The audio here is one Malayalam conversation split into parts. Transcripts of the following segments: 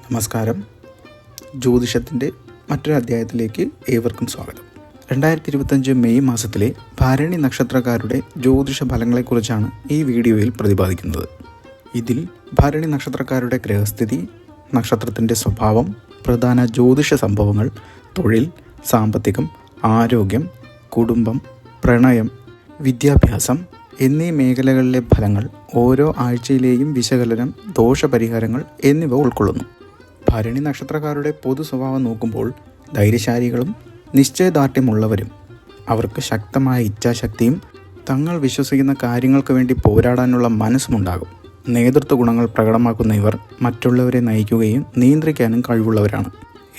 നമസ്കാരം. ജ്യോതിഷത്തിൻ്റെ മറ്റൊരു അധ്യായത്തിലേക്ക് ഏവർക്കും സ്വാഗതം. 2025 മെയ് മാസത്തിലെ ഭരണി നക്ഷത്രക്കാരുടെ ജ്യോതിഷ ഫലങ്ങളെക്കുറിച്ചാണ് ഈ വീഡിയോയിൽ പ്രതിപാദിക്കുന്നത്. ഇതിൽ ഭരണി നക്ഷത്രക്കാരുടെ ഗ്രഹസ്ഥിതി, നക്ഷത്രത്തിൻ്റെ സ്വഭാവം, പ്രധാന ജ്യോതിഷ സംഭവങ്ങൾ, തൊഴിൽ, സാമ്പത്തികം, ആരോഗ്യം, കുടുംബം, പ്രണയം, വിദ്യാഭ്യാസം എന്നീ മേഖലകളിലെ ഫലങ്ങൾ, ഓരോ ആഴ്ചയിലെയും വിശകലനം, ദോഷപരിഹാരങ്ങൾ എന്നിവ ഉൾക്കൊള്ളുന്നു. ഭരണി നക്ഷത്രക്കാരുടെ പൊതു സ്വഭാവം നോക്കുമ്പോൾ ധൈര്യശാലികളും നിശ്ചയദാർഢ്യമുള്ളവരും, അവർക്ക് ശക്തമായ ഇച്ഛാശക്തിയും തങ്ങൾ വിശ്വസിക്കുന്ന കാര്യങ്ങൾക്ക് വേണ്ടി പോരാടാനുള്ള മനസ്സുമുണ്ടാകും. നേതൃത്വ ഗുണങ്ങൾ പ്രകടമാക്കുന്ന ഇവർ മറ്റുള്ളവരെ നയിക്കുകയും നിയന്ത്രിക്കാനും കഴിവുള്ളവരാണ്.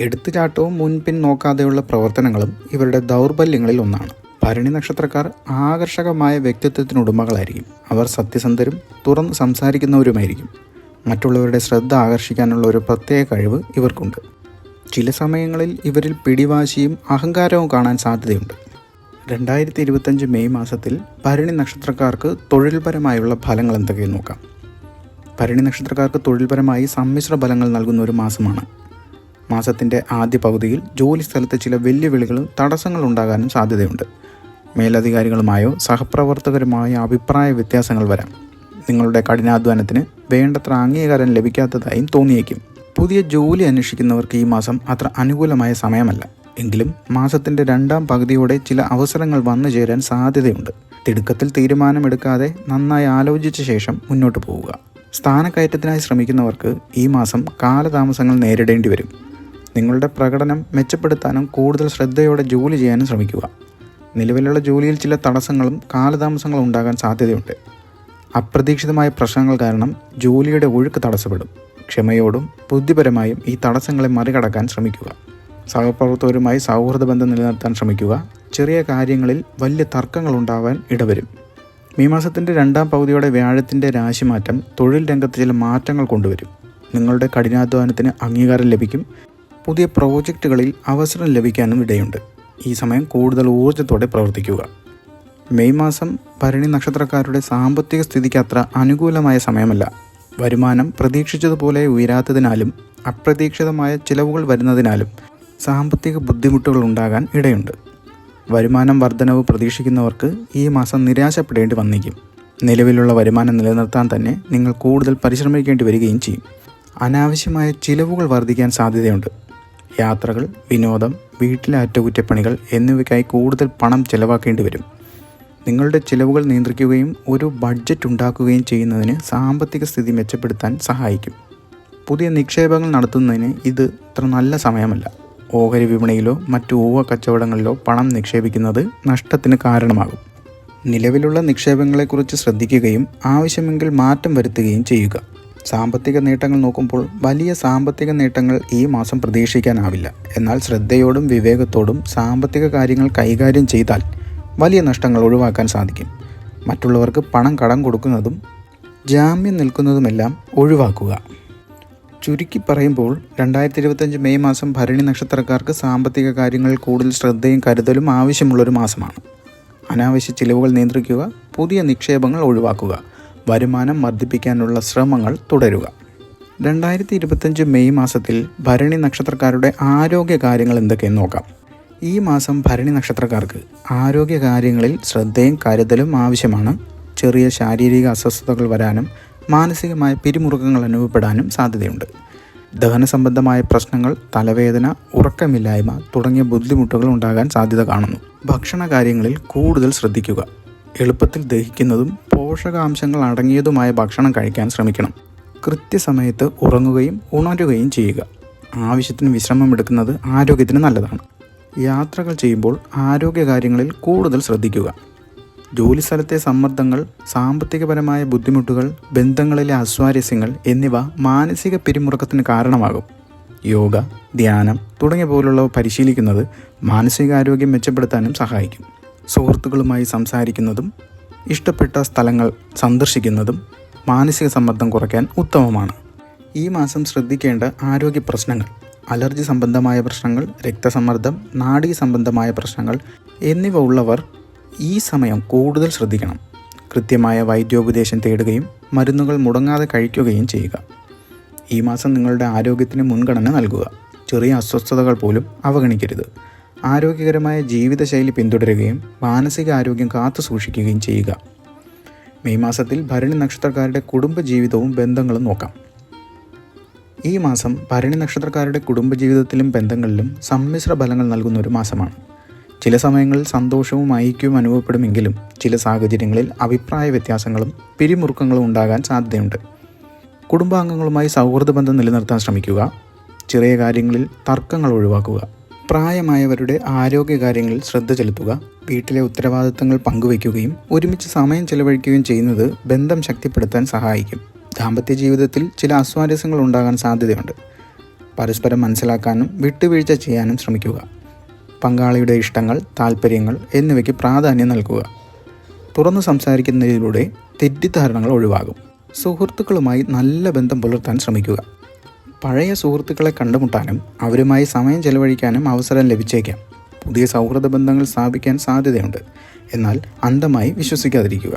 എടുത്തുചാട്ടവും മുൻപിൻ നോക്കാതെയുള്ള പ്രവർത്തനങ്ങളും ഇവരുടെ ദൗർബല്യങ്ങളിൽ ഒന്നാണ്. ഭരണി നക്ഷത്രക്കാർ ആകർഷകമായ വ്യക്തിത്വത്തിനുടമകളായിരിക്കും. അവർ സത്യസന്ധരും തുറന്ന് സംസാരിക്കുന്നവരുമായിരിക്കും. മറ്റുള്ളവരുടെ ശ്രദ്ധ ആകർഷിക്കാനുള്ള ഒരു പ്രത്യേക കഴിവ് ഇവർക്കുണ്ട്. ചില സമയങ്ങളിൽ ഇവരിൽ പിടിവാശിയും അഹങ്കാരവും കാണാൻ സാധ്യതയുണ്ട്. 2025 മെയ് മാസത്തിൽ ഭരണി നക്ഷത്രക്കാർക്ക് തൊഴിൽപരമായുള്ള ഫലങ്ങൾ എന്തൊക്കെയെന്ന് നോക്കാം. ഭരണി നക്ഷത്രക്കാർക്ക് തൊഴിൽപരമായി സമ്മിശ്ര ഫലങ്ങൾ നൽകുന്ന ഒരു മാസമാണ്. മാസത്തിൻ്റെ ആദ്യ പകുതിയിൽ ജോലി സ്ഥലത്ത് ചില വെല്ലുവിളികളും തടസ്സങ്ങളും ഉണ്ടാകാനും സാധ്യതയുണ്ട്. മേലധികാരികളുമായോ സഹപ്രവർത്തകരുമായോ അഭിപ്രായ വ്യത്യാസങ്ങൾ വരാം. നിങ്ങളുടെ കഠിനാധ്വാനത്തിന് വേണ്ടത്ര അംഗീകാരം ലഭിക്കാത്തതായും തോന്നിയേക്കും. പുതിയ ജോലി അന്വേഷിക്കുന്നവർക്ക് ഈ മാസം അത്ര അനുകൂലമായ സമയമല്ല. എങ്കിലും മാസത്തിൻ്റെ രണ്ടാം പകുതിയോടെ ചില അവസരങ്ങൾ വന്നു ചേരാൻ സാധ്യതയുണ്ട്. തിടുക്കത്തിൽ തീരുമാനമെടുക്കാതെ നന്നായി ആലോചിച്ച ശേഷം മുന്നോട്ട് പോവുക. സ്ഥാനക്കയറ്റത്തിനായി ശ്രമിക്കുന്നവർക്ക് ഈ മാസം കാലതാമസങ്ങൾ നേരിടേണ്ടി വരും. നിങ്ങളുടെ പ്രകടനം മെച്ചപ്പെടുത്താനും കൂടുതൽ ശ്രദ്ധയോടെ ജോലി ചെയ്യാനും ശ്രമിക്കുക. നിലവിലുള്ള ജോലിയിൽ ചില തടസ്സങ്ങളും കാലതാമസങ്ങളും ഉണ്ടാകാൻ സാധ്യതയുണ്ട്. അപ്രതീക്ഷിതമായ പ്രശ്നങ്ങൾ കാരണം ജോലിയുടെ ഒഴുക്ക് തടസ്സപ്പെടും. ക്ഷമയോടും ബുദ്ധിപരമായും ഈ തടസ്സങ്ങളെ മറികടക്കാൻ ശ്രമിക്കുക. സഹപ്രവർത്തകരുമായി സൗഹൃദ ബന്ധം നിലനിർത്താൻ ശ്രമിക്കുക. ചെറിയ കാര്യങ്ങളിൽ വലിയ തർക്കങ്ങൾ ഉണ്ടാവാൻ ഇടവരും. മെയ് മാസത്തിൻ്റെ രണ്ടാം പകുതിയോടെ വ്യാഴത്തിൻ്റെ രാശിമാറ്റം തൊഴിൽ രംഗത്ത് ചില മാറ്റങ്ങൾ കൊണ്ടുവരും. നിങ്ങളുടെ കഠിനാധ്വാനത്തിന് അംഗീകാരം ലഭിക്കും. പുതിയ പ്രോജക്റ്റുകളിൽ അവസരം ലഭിക്കാനും ഇടയുണ്ട്. ഈ സമയം കൂടുതൽ ഊർജ്ജത്തോടെ പ്രവർത്തിക്കുക. മെയ് മാസം ഭരണി നക്ഷത്രക്കാരുടെ സാമ്പത്തിക സ്ഥിതിക്ക് അത്ര അനുകൂലമായ സമയമല്ല. വരുമാനം പ്രതീക്ഷിച്ചതുപോലെ ഉയരാത്തതിനാലും അപ്രതീക്ഷിതമായ ചിലവുകൾ വരുന്നതിനാലും സാമ്പത്തിക ബുദ്ധിമുട്ടുകൾ ഉണ്ടാകാൻ ഇടയുണ്ട്. വരുമാനം വർധനവ് പ്രതീക്ഷിക്കുന്നവർക്ക് ഈ മാസം നിരാശപ്പെടേണ്ടി വന്നേക്കും. നിലവിലുള്ള വരുമാനം നിലനിർത്താൻ തന്നെ നിങ്ങൾ കൂടുതൽ പരിശ്രമിക്കേണ്ടി വരികയും ചെയ്യും. അനാവശ്യമായ ചിലവുകൾ വർദ്ധിക്കാൻ സാധ്യതയുണ്ട്. യാത്രകൾ, വിനോദം, വീട്ടിലെ അറ്റകുറ്റപ്പണികൾ എന്നിവയ്ക്കായി കൂടുതൽ പണം ചെലവാക്കേണ്ടി വരും. നിങ്ങളുടെ ചിലവുകൾ നിയന്ത്രിക്കുകയും ഒരു ബഡ്ജറ്റ് ഉണ്ടാക്കുകയും ചെയ്യുന്നതിന് സാമ്പത്തിക സ്ഥിതി മെച്ചപ്പെടുത്താൻ സഹായിക്കും. പുതിയ നിക്ഷേപങ്ങൾ നടത്തുന്നതിന് ഇത് അത്ര നല്ല സമയമല്ല. ഓഹരി വിപണിയിലോ മറ്റു ഊഹ കച്ചവടങ്ങളിലോ പണം നിക്ഷേപിക്കുന്നത് നഷ്ടത്തിന് കാരണമാകും. നിലവിലുള്ള നിക്ഷേപങ്ങളെക്കുറിച്ച് ശ്രദ്ധിക്കുകയും ആവശ്യമെങ്കിൽ മാറ്റം വരുത്തുകയും ചെയ്യുക. സാമ്പത്തിക നേട്ടങ്ങൾ നോക്കുമ്പോൾ വലിയ സാമ്പത്തിക നേട്ടങ്ങൾ ഈ മാസം പ്രതീക്ഷിക്കാനാവില്ല. എന്നാൽ ശ്രദ്ധയോടും വിവേകത്തോടും സാമ്പത്തിക കാര്യങ്ങൾ കൈകാര്യം ചെയ്താൽ വലിയ നഷ്ടങ്ങൾ ഒഴിവാക്കാൻ സാധിക്കും. മറ്റുള്ളവർക്ക് പണം കടം കൊടുക്കുന്നതും ജാമ്യം നിൽക്കുന്നതുമെല്ലാം ഒഴിവാക്കുക. ചുരുക്കി പറയുമ്പോൾ 2025 മെയ് മാസം ഭരണി നക്ഷത്രക്കാർക്ക് സാമ്പത്തിക കാര്യങ്ങളിൽ കൂടുതൽ ശ്രദ്ധയും കരുതലും ആവശ്യമുള്ളൊരു മാസമാണ്. അനാവശ്യ ചിലവുകൾ നിയന്ത്രിക്കുക. പുതിയ നിക്ഷേപങ്ങൾ ഒഴിവാക്കുക. വരുമാനം വർദ്ധിപ്പിക്കാനുള്ള ശ്രമങ്ങൾ തുടരുക. 2025 മെയ് മാസത്തിൽ ഭരണി നക്ഷത്രക്കാരുടെ ആരോഗ്യ കാര്യങ്ങൾ എന്തൊക്കെയെന്ന് നോക്കാം. ഈ മാസം ഭരണി നക്ഷത്രക്കാർക്ക് ആരോഗ്യ കാര്യങ്ങളിൽ ശ്രദ്ധയും കരുതലും ആവശ്യമാണ്. ചെറിയ ശാരീരിക അസ്വസ്ഥതകൾ വരാനും മാനസികമായ പിരിമുറുക്കങ്ങൾ അനുഭവപ്പെടാനും സാധ്യതയുണ്ട്. ദഹന സംബന്ധമായ പ്രശ്നങ്ങൾ, തലവേദന, ഉറക്കമില്ലായ്മ തുടങ്ങിയ ബുദ്ധിമുട്ടുകൾ ഉണ്ടാകാൻ സാധ്യത കാണുന്നു. ഭക്ഷണ കാര്യങ്ങളിൽ കൂടുതൽ ശ്രദ്ധിക്കുക. എളുപ്പത്തിൽ ദഹിക്കുന്നതും പോഷകാംശങ്ങൾ അടങ്ങിയതുമായ ഭക്ഷണം കഴിക്കാൻ ശ്രമിക്കണം. കൃത്യസമയത്ത് ഉറങ്ങുകയും ഉണരുകയും ചെയ്യുക. ആവശ്യത്തിന് വിശ്രമം എടുക്കുന്നത് ആരോഗ്യത്തിന് നല്ലതാണ്. യാത്രകൾ ചെയ്യുമ്പോൾ ആരോഗ്യകാര്യങ്ങളിൽ കൂടുതൽ ശ്രദ്ധിക്കുക. ജോലിസ്ഥലത്തെ സമ്മർദ്ദങ്ങൾ, സാമ്പത്തികപരമായ ബുദ്ധിമുട്ടുകൾ, ബന്ധങ്ങളിലെ അസ്വാരസ്യങ്ങൾ എന്നിവ മാനസിക പിരിമുറുക്കത്തിന് കാരണമാകും. യോഗ, ധ്യാനം തുടങ്ങിയ പോലുള്ളവ പരിശീലിക്കുന്നത് മാനസികാരോഗ്യം മെച്ചപ്പെടുത്താനും സഹായിക്കും. സുഹൃത്തുക്കളുമായി സംസാരിക്കുന്നതും ഇഷ്ടപ്പെട്ട സ്ഥലങ്ങൾ സന്ദർശിക്കുന്നതും മാനസിക സമ്മർദ്ദം കുറയ്ക്കാൻ ഉത്തമമാണ്. ഈ മാസം ശ്രദ്ധിക്കേണ്ട ആരോഗ്യ പ്രശ്നങ്ങൾ: അലർജി സംബന്ധമായ പ്രശ്നങ്ങൾ, രക്തസമ്മർദ്ദം, നാഡീ സംബന്ധമായ പ്രശ്നങ്ങൾ എന്നിവ ഉള്ളവർ ഈ സമയം കൂടുതൽ ശ്രദ്ധിക്കണം. കൃത്യമായ വൈദ്യോപദേശം തേടുകയും മരുന്നുകൾ മുടങ്ങാതെ കഴിക്കുകയും ചെയ്യുക. ഈ മാസം നിങ്ങളുടെ ആരോഗ്യത്തിന് മുൻഗണന നൽകുക. ചെറിയ അസ്വസ്ഥതകൾ പോലും അവഗണിക്കരുത്. ആരോഗ്യകരമായ ജീവിതശൈലി പിന്തുടരുകയും മാനസിക ആരോഗ്യം കാത്തു സൂക്ഷിക്കുകയും ചെയ്യുക. മെയ് മാസത്തിൽ ഭരണി നക്ഷത്രക്കാരുടെ കുടുംബജീവിതവും ബന്ധങ്ങളും നോക്കാം. ഈ മാസം ഭരണി നക്ഷത്രക്കാരുടെ കുടുംബജീവിതത്തിലും ബന്ധങ്ങളിലും സമ്മിശ്ര ഫലങ്ങൾ നൽകുന്ന ഒരു മാസമാണ്. ചില സമയങ്ങളിൽ സന്തോഷവും ഐക്യവും അനുഭവപ്പെടുമെങ്കിലും ചില സാഹചര്യങ്ങളിൽ അഭിപ്രായ വ്യത്യാസങ്ങളും പിരിമുറുക്കങ്ങളും ഉണ്ടാകാൻ സാധ്യതയുണ്ട്. കുടുംബാംഗങ്ങളുമായി സൗഹൃദ ബന്ധം നിലനിർത്താൻ ശ്രമിക്കുക. ചെറിയ കാര്യങ്ങളിൽ തർക്കങ്ങൾ ഒഴിവാക്കുക. പ്രായമായവരുടെ ആരോഗ്യകാര്യങ്ങളിൽ ശ്രദ്ധ ചെലുത്തുക. വീട്ടിലെ ഉത്തരവാദിത്തങ്ങൾ പങ്കുവയ്ക്കുകയും ഒരുമിച്ച് സമയം ചെലവഴിക്കുകയും ചെയ്യുന്നത് ബന്ധം ശക്തിപ്പെടുത്താൻ സഹായിക്കും. ദാമ്പത്യ ജീവിതത്തിൽ ചില അസ്വാരസ്യങ്ങൾ ഉണ്ടാകാൻ സാധ്യതയുണ്ട്. പരസ്പരം മനസ്സിലാക്കാനും വിട്ടുവീഴ്ച ചെയ്യാനും ശ്രമിക്കുക. പങ്കാളിയുടെ ഇഷ്ടങ്ങൾ, താൽപ്പര്യങ്ങൾ എന്നിവയ്ക്ക് പ്രാധാന്യം നൽകുക. തുറന്നു സംസാരിക്കുന്നതിലൂടെ തെറ്റിദ്ധാരണകൾ ഒഴിവാകും. സുഹൃത്തുക്കളുമായി നല്ല ബന്ധം പുലർത്താൻ ശ്രമിക്കുക. പഴയ സുഹൃത്തുക്കളെ കണ്ടുമുട്ടാനും അവരുമായി സമയം ചെലവഴിക്കാനും അവസരം ലഭിച്ചേക്കാം. പുതിയ സൗഹൃദ ബന്ധങ്ങൾ സ്ഥാപിക്കാൻ സാധ്യതയുണ്ട്. എന്നാൽ അന്ധമായി വിശ്വസിക്കാതിരിക്കുക.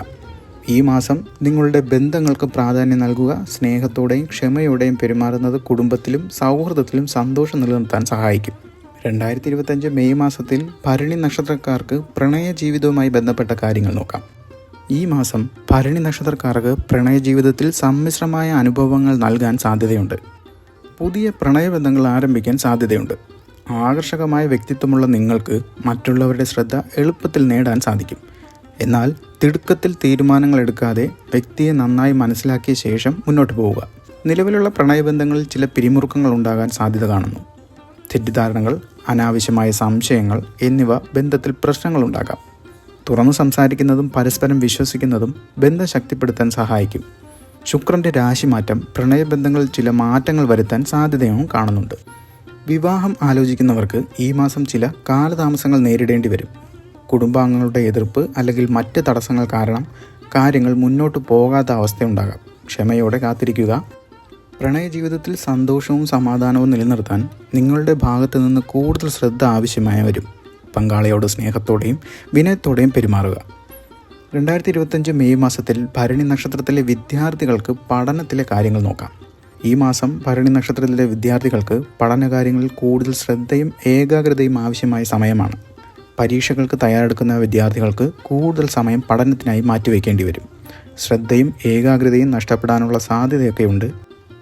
ഈ മാസം നിങ്ങളുടെ ബന്ധങ്ങൾക്ക് പ്രാധാന്യം നൽകുക. സ്നേഹത്തോടെയും ക്ഷമയോടെയും പെരുമാറുന്നത് കുടുംബത്തിലും സൗഹൃദത്തിലും സന്തോഷം നിലനിർത്താൻ സഹായിക്കും. 2025 മെയ് മാസത്തിൽ ഭരണി നക്ഷത്രക്കാർക്ക് പ്രണയ ജീവിതവുമായി ബന്ധപ്പെട്ട കാര്യങ്ങൾ നോക്കാം. ഈ മാസം ഭരണി നക്ഷത്രക്കാർക്ക് പ്രണയ ജീവിതത്തിൽ സമ്മിശ്രമായ അനുഭവങ്ങൾ നൽകാൻ സാധ്യതയുണ്ട്. പുതിയ പ്രണയബന്ധങ്ങൾ ആരംഭിക്കാൻ സാധ്യതയുണ്ട്. ആകർഷകമായ വ്യക്തിത്വമുള്ള നിങ്ങൾക്ക് മറ്റുള്ളവരുടെ ശ്രദ്ധ എളുപ്പത്തിൽ നേടാൻ സാധിക്കും. എന്നാൽ തിടുക്കത്തിൽ തീരുമാനങ്ങൾ എടുക്കാതെ വ്യക്തിയെ നന്നായി മനസ്സിലാക്കിയ ശേഷം മുന്നോട്ട് പോവുക. നിലവിലുള്ള പ്രണയബന്ധങ്ങളിൽ ചില പിരിമുറുക്കങ്ങൾ ഉണ്ടാകാൻ സാധ്യത കാണുന്നു. തെറ്റിദ്ധാരണകൾ, അനാവശ്യമായ സംശയങ്ങൾ എന്നിവ ബന്ധത്തിൽ പ്രശ്നങ്ങളുണ്ടാകാം. തുറന്നു സംസാരിക്കുന്നതും പരസ്പരം വിശ്വസിക്കുന്നതും ബന്ധം ശക്തിപ്പെടുത്താൻ സഹായിക്കും. ശുക്രൻ്റെ രാശിമാറ്റം പ്രണയബന്ധങ്ങളിൽ ചില മാറ്റങ്ങൾ വരുത്താൻ സാധ്യതയും കാണുന്നുണ്ട്. വിവാഹം ആലോചിക്കുന്നവർക്ക് ഈ മാസം ചില കാലതാമസങ്ങൾ നേരിടേണ്ടി വരും. കുടുംബാംഗങ്ങളുടെ എതിർപ്പ് അല്ലെങ്കിൽ മറ്റ് തടസ്സങ്ങൾ കാരണം കാര്യങ്ങൾ മുന്നോട്ട് പോകാത്ത അവസ്ഥയുണ്ടാകാം. ക്ഷമയോടെ കാത്തിരിക്കുക. പ്രണയ ജീവിതത്തിൽ സന്തോഷവും സമാധാനവും നിലനിർത്താൻ നിങ്ങളുടെ ഭാഗത്തു നിന്ന് കൂടുതൽ ശ്രദ്ധ ആവശ്യമായി വരും. പങ്കാളിയോട് സ്നേഹത്തോടെയും വിനയത്തോടെയും പെരുമാറുക. 2025 മെയ് മാസത്തിൽ ഭരണി നക്ഷത്രത്തിലെ വിദ്യാർത്ഥികൾക്ക് പഠനത്തിലെ കാര്യങ്ങൾ നോക്കാം. ഈ മാസം ഭരണി നക്ഷത്രത്തിലെ വിദ്യാർത്ഥികൾക്ക് പഠനകാര്യങ്ങളിൽ കൂടുതൽ ശ്രദ്ധയും ഏകാഗ്രതയും ആവശ്യമായ സമയമാണ്. പരീക്ഷകൾക്ക് തയ്യാറെടുക്കുന്ന വിദ്യാർത്ഥികൾക്ക് കൂടുതൽ സമയം പഠനത്തിനായി മാറ്റിവെക്കേണ്ടി വരും. ശ്രദ്ധയും ഏകാഗ്രതയും നഷ്ടപ്പെടാനുള്ള സാധ്യതയൊക്കെയുണ്ട്.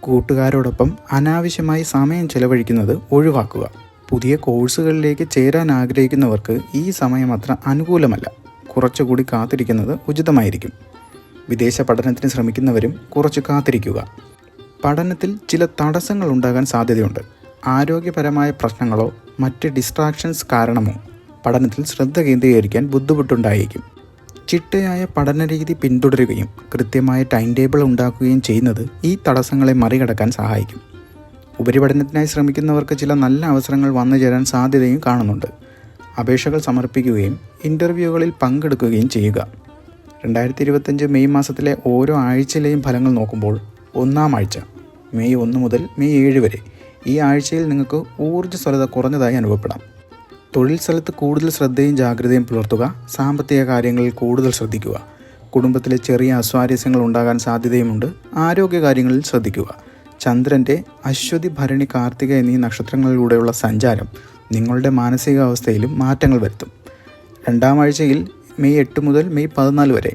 കൂട്ടുകാരോടൊപ്പം അനാവശ്യമായി സമയം ചെലവഴിക്കുന്നത് ഒഴിവാക്കുക. പുതിയ കോഴ്സുകളിലേക്ക് ചേരാൻ ആഗ്രഹിക്കുന്നവർക്ക് ഈ സമയം അത്ര അനുകൂലമല്ല. കുറച്ചുകൂടി കാത്തിരിക്കുന്നത് ഉചിതമായിരിക്കും. വിദേശ പഠനത്തിന് ശ്രമിക്കുന്നവരും കുറച്ച് കാത്തിരിക്കുക. പഠനത്തിൽ ചില തടസ്സങ്ങൾ ഉണ്ടാകാൻ സാധ്യതയുണ്ട്. ആരോഗ്യപരമായ പ്രശ്നങ്ങളോ മറ്റ് ഡിസ്ട്രാക്ഷൻസ് കാരണമോ പഠനത്തിൽ ശ്രദ്ധ കേന്ദ്രീകരിക്കാൻ ബുദ്ധിമുട്ടുണ്ടായിരിക്കും. ചിട്ടയായ പഠനരീതി പിന്തുടരുകയും കൃത്യമായ ടൈം ടേബിൾ ഉണ്ടാക്കുകയും ചെയ്യുന്നത് ഈ തടസ്സങ്ങളെ മറികടക്കാൻ സഹായിക്കും. ഉപരിപഠനത്തിനായി ശ്രമിക്കുന്നവർക്ക് ചില നല്ല അവസരങ്ങൾ വന്നു ചേരാൻ സാധ്യതയും കാണുന്നുണ്ട്. അപേക്ഷകൾ സമർപ്പിക്കുകയും ഇൻ്റർവ്യൂകളിൽ പങ്കെടുക്കുകയും ചെയ്യുക. 2025 മെയ് മാസത്തിലെ ഓരോ ആഴ്ചയിലെയും ഫലങ്ങൾ നോക്കുമ്പോൾ ഒന്നാം ആഴ്ച മെയ് 1 മുതൽ മെയ് 7 വരെ ഈ ആഴ്ചയിൽ നിങ്ങൾക്ക് ഊർജ്ജസ്വലത കുറഞ്ഞതായി അനുഭവപ്പെടാം. തൊഴിൽ സ്ഥലത്ത് കൂടുതൽ ശ്രദ്ധയും ജാഗ്രതയും പുലർത്തുക. സാമ്പത്തിക കാര്യങ്ങളിൽ കൂടുതൽ ശ്രദ്ധിക്കുക. കുടുംബത്തിലെ ചെറിയ അസ്വാരസ്യങ്ങൾ ഉണ്ടാകാൻ സാധ്യതയുമുണ്ട്. ആരോഗ്യകാര്യങ്ങളിൽ ശ്രദ്ധിക്കുക. ചന്ദ്രൻ്റെ അശ്വതി, ഭരണി, കാർത്തിക എന്നീ നക്ഷത്രങ്ങളിലൂടെയുള്ള സഞ്ചാരം നിങ്ങളുടെ മാനസികാവസ്ഥയിലും മാറ്റങ്ങൾ വരുത്തും. രണ്ടാം ആഴ്ചയിൽ മെയ് 8 മുതൽ മെയ് 14 വരെ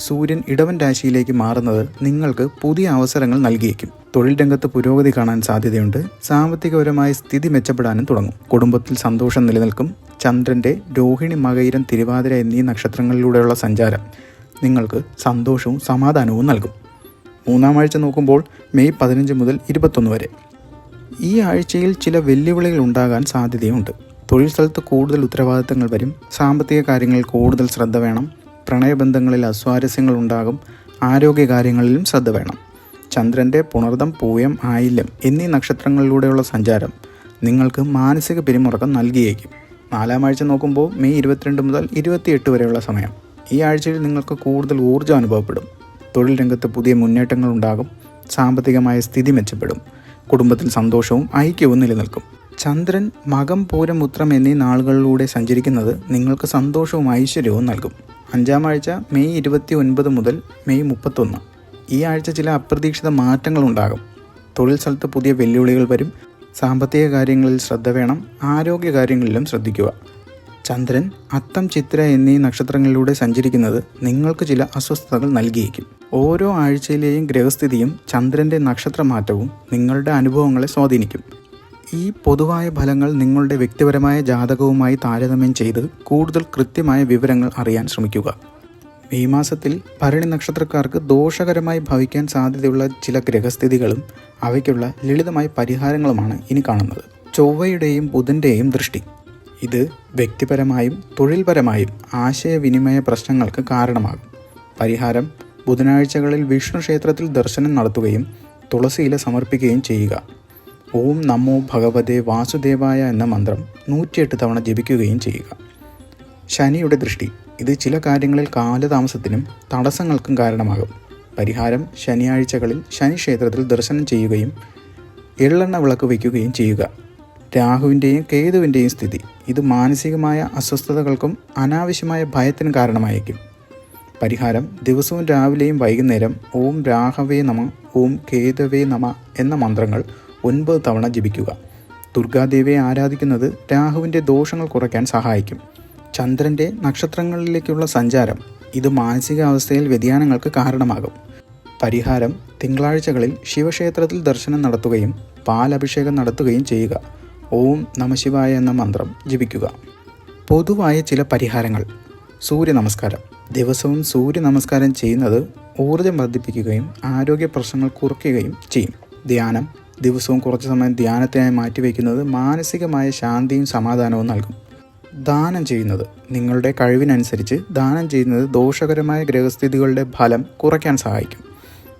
സൂര്യൻ ഇടവൻ രാശിയിലേക്ക് മാറുന്നത് നിങ്ങൾക്ക് പുതിയ അവസരങ്ങൾ നൽകിയേക്കും. തൊഴിൽ രംഗത്ത് പുരോഗതി കാണാൻ സാധ്യതയുണ്ട്. സാമ്പത്തികപരമായ സ്ഥിതി മെച്ചപ്പെടാനും തുടങ്ങും. കുടുംബത്തിൽ സന്തോഷം നിലനിൽക്കും. ചന്ദ്രൻ്റെ രോഹിണി, മകയിരം, തിരുവാതിര എന്നീ നക്ഷത്രങ്ങളിലൂടെയുള്ള സഞ്ചാരം നിങ്ങൾക്ക് സന്തോഷവും സമാധാനവും നൽകും. മൂന്നാം ആഴ്ച നോക്കുമ്പോൾ മെയ് 15 മുതൽ 21 വരെ ഈ ആഴ്ചയിൽ ചില വെല്ലുവിളികൾ ഉണ്ടാകാൻ സാധ്യതയുണ്ട്. തൊഴിൽ സ്ഥലത്ത് കൂടുതൽ ഉത്തരവാദിത്തങ്ങൾ വരും. സാമ്പത്തിക കാര്യങ്ങളിൽ കൂടുതൽ ശ്രദ്ധ വേണം. പ്രണയബന്ധങ്ങളിൽ അസ്വാരസ്യങ്ങൾ ഉണ്ടാകും. ആരോഗ്യകാര്യങ്ങളിലും ശ്രദ്ധ വേണം. ചന്ദ്രൻ്റെ പുണർദം, പൂയം, ആയില്യം എന്നീ നക്ഷത്രങ്ങളിലൂടെയുള്ള സഞ്ചാരം നിങ്ങൾക്ക് മാനസിക പിരിമുറുക്കം നൽകിയേക്കും. നാലാം ആഴ്ച നോക്കുമ്പോൾ മെയ് 22 മുതൽ 28 വരെയുള്ള സമയം. ഈ ആഴ്ചയിൽ നിങ്ങൾക്ക് കൂടുതൽ ഊർജ്ജം അനുഭവപ്പെടും. തൊഴിൽ രംഗത്ത് പുതിയ മുന്നേറ്റങ്ങൾ ഉണ്ടാകും. സാമ്പത്തികമായ സ്ഥിതി മെച്ചപ്പെടും. കുടുംബത്തിൽ സന്തോഷവും ഐക്യവും നിലനിൽക്കും. ചന്ദ്രൻ മകം, പൂരം, ഉത്രം എന്നീ നാളുകളിലൂടെ സഞ്ചരിക്കുന്നത് നിങ്ങൾക്ക് സന്തോഷവും ഐശ്വര്യവും നൽകും. അഞ്ചാം ആഴ്ച മെയ് 29 മുതൽ മെയ് 31. ഈ ആഴ്ച ചില അപ്രതീക്ഷിത മാറ്റങ്ങൾ ഉണ്ടാകും. തൊഴിൽ സ്ഥലത്ത് പുതിയ വെല്ലുവിളികൾ വരും. സാമ്പത്തിക കാര്യങ്ങളിൽ ശ്രദ്ധ വേണം. ആരോഗ്യ കാര്യങ്ങളിലും ശ്രദ്ധിക്കുക. ചന്ദ്രൻ അത്തം, ചിത്ര എന്നീ നക്ഷത്രങ്ങളിലൂടെ സഞ്ചരിക്കുന്നത് നിങ്ങൾക്ക് ചില അസ്വസ്ഥതകൾ നൽകിയേക്കും. ഓരോ ആഴ്ചയിലെയും ഗ്രഹസ്ഥിതിയും ചന്ദ്രൻ്റെ നക്ഷത്രമാറ്റവും നിങ്ങളുടെ അനുഭവങ്ങളെ സ്വാധീനിക്കും. ഈ പൊതുവായ ഫലങ്ങൾ നിങ്ങളുടെ വ്യക്തിപരമായ ജാതകവുമായി താരതമ്യം ചെയ്ത് കൂടുതൽ കൃത്യമായ വിവരങ്ങൾ അറിയാൻ ശ്രമിക്കുക. മെയ് മാസത്തിൽ ഭരണി നക്ഷത്രക്കാർക്ക് ദോഷകരമായി ഭവിക്കാൻ സാധ്യതയുള്ള ചില ഗ്രഹസ്ഥിതികളും അവയ്ക്കുള്ള ലളിതമായ പരിഹാരങ്ങളുമാണ് ഇനി കാണുന്നത്. ചൊവ്വയുടെയും ബുധൻ്റെയും ദൃഷ്ടി. ഇത് വ്യക്തിപരമായും തൊഴിൽപരമായും ആശയവിനിമയ പ്രശ്നങ്ങൾക്ക് കാരണമാകും. പരിഹാരം: ബുധനാഴ്ചകളിൽ വിഷ്ണു ക്ഷേത്രത്തിൽ ദർശനം നടത്തുകയും തുളസിയില സമർപ്പിക്കുകയും ചെയ്യുക. ഓം നമോ ഭഗവതേ വാസുദേവായ എന്ന മന്ത്രം 108 തവണ ജപിക്കുകയും ചെയ്യുക. ശനിയുടെ ദൃഷ്ടി. ഇത് ചില കാര്യങ്ങളിൽ കാലതാമസത്തിനും തടസ്സങ്ങൾക്കും കാരണമാകും. പരിഹാരം: ശനിയാഴ്ചകളിൽ ശനി ക്ഷേത്രത്തിൽ ദർശനം ചെയ്യുകയും എള്ളെണ്ണ വിളക്ക് വയ്ക്കുകയും ചെയ്യുക. രാഹുവിൻ്റെയും കേതുവിൻ്റെയും സ്ഥിതി. ഇത് മാനസികമായ അസ്വസ്ഥതകൾക്കും അനാവശ്യമായ ഭയത്തിനും കാരണമായേക്കും. പരിഹാരം: ദിവസവും രാവിലെയും വൈകുന്നേരം ഓം രാഹവേ നമ, ഓം കേതവേ നമ എന്ന മന്ത്രങ്ങൾ 9 തവണ ജപിക്കുക. ദുർഗാദേവിയെ ആരാധിക്കുന്നത് രാഹുവിൻ്റെ ദോഷങ്ങൾ കുറയ്ക്കാൻ സഹായിക്കും. ചന്ദ്രൻ്റെ നക്ഷത്രങ്ങളിലേക്കുള്ള സഞ്ചാരം. ഇത് മാനസികാവസ്ഥയിൽ വ്യതിയാനങ്ങൾക്ക് കാരണമാകും. പരിഹാരം: തിങ്കളാഴ്ചകളിൽ ശിവക്ഷേത്രത്തിൽ ദർശനം നടത്തുകയും പാലഭിഷേകം നടത്തുകയും ചെയ്യുക. ഓം നമശിവായ എന്ന മന്ത്രം ജപിക്കുക. പൊതുവായ ചില പരിഹാരങ്ങൾ. സൂര്യ നമസ്കാരം. ദിവസവും സൂര്യ നമസ്കാരം ചെയ്യുന്നത് ഊർജ്ജം വർദ്ധിപ്പിക്കുകയും ആരോഗ്യ പ്രശ്നങ്ങൾ കുറയ്ക്കുകയും ചെയ്യും. ധ്യാനം. ദിവസവും കുറച്ച് സമയം ധ്യാനത്തിനായി മാറ്റിവെക്കുന്നത് മാനസികമായ ശാന്തിയും സമാധാനവും നൽകും. ദാനം ചെയ്യുന്നത്. നിങ്ങളുടെ കഴിവിനനുസരിച്ച് ദാനം ചെയ്യുന്നത് ദോഷകരമായ ഗ്രഹസ്ഥിതികളുടെ ഫലം കുറയ്ക്കാൻ സഹായിക്കും.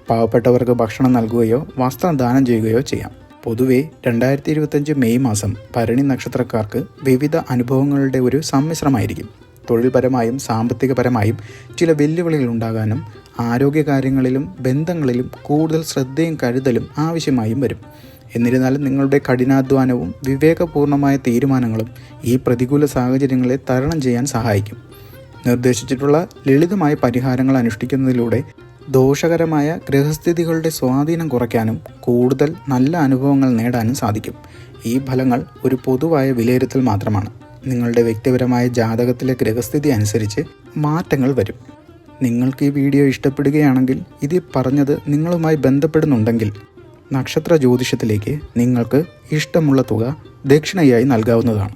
പാവപ്പെട്ടവർക്ക് ഭക്ഷണം നൽകുകയോ വസ്ത്രം ദാനം ചെയ്യുകയോ ചെയ്യാം. പൊതുവെ 2025 മെയ് മാസം ഭരണി നക്ഷത്രക്കാർക്ക് വിവിധ അനുഭവങ്ങളുടെ ഒരു സമ്മിശ്രമായിരിക്കും. തൊഴിൽപരമായും സാമ്പത്തികപരമായും ചില വെല്ലുവിളികൾ ഉണ്ടാകാനും ആരോഗ്യകാര്യങ്ങളിലും ബന്ധങ്ങളിലും കൂടുതൽ ശ്രദ്ധയും കരുതലും ആവശ്യമായും വരും. എന്നിരുന്നാലും നിങ്ങളുടെ കഠിനാധ്വാനവും വിവേകപൂർണമായ തീരുമാനങ്ങളും ഈ പ്രതികൂല സാഹചര്യങ്ങളെ തരണം ചെയ്യാൻ സഹായിക്കും. നിർദ്ദേശിച്ചിട്ടുള്ള ലളിതമായ പരിഹാരങ്ങൾ അനുഷ്ഠിക്കുന്നതിലൂടെ ദോഷകരമായ ഗ്രഹസ്ഥിതികളുടെ സ്വാധീനം കുറയ്ക്കാനും കൂടുതൽ നല്ല അനുഭവങ്ങൾ നേടാനും സാധിക്കും. ഈ ഫലങ്ങൾ ഒരു പൊതുവായ വിലയിരുത്തൽ മാത്രമാണ്. നിങ്ങളുടെ വ്യക്തിപരമായ ജാതകത്തിലെ ഗ്രഹസ്ഥിതി അനുസരിച്ച് മാറ്റങ്ങൾ വരും. നിങ്ങൾക്ക് ഈ വീഡിയോ ഇഷ്ടപ്പെടുകയാണെങ്കിൽ, ഇതിൽ പറഞ്ഞത് നിങ്ങളുമായി ബന്ധപ്പെടുന്നുണ്ടെങ്കിൽ നക്ഷത്ര ജ്യോതിഷത്തിലേക്ക് നിങ്ങൾക്ക് ഇഷ്ടമുള്ള തുക ദക്ഷിണയായി നൽകാവുന്നതാണ്.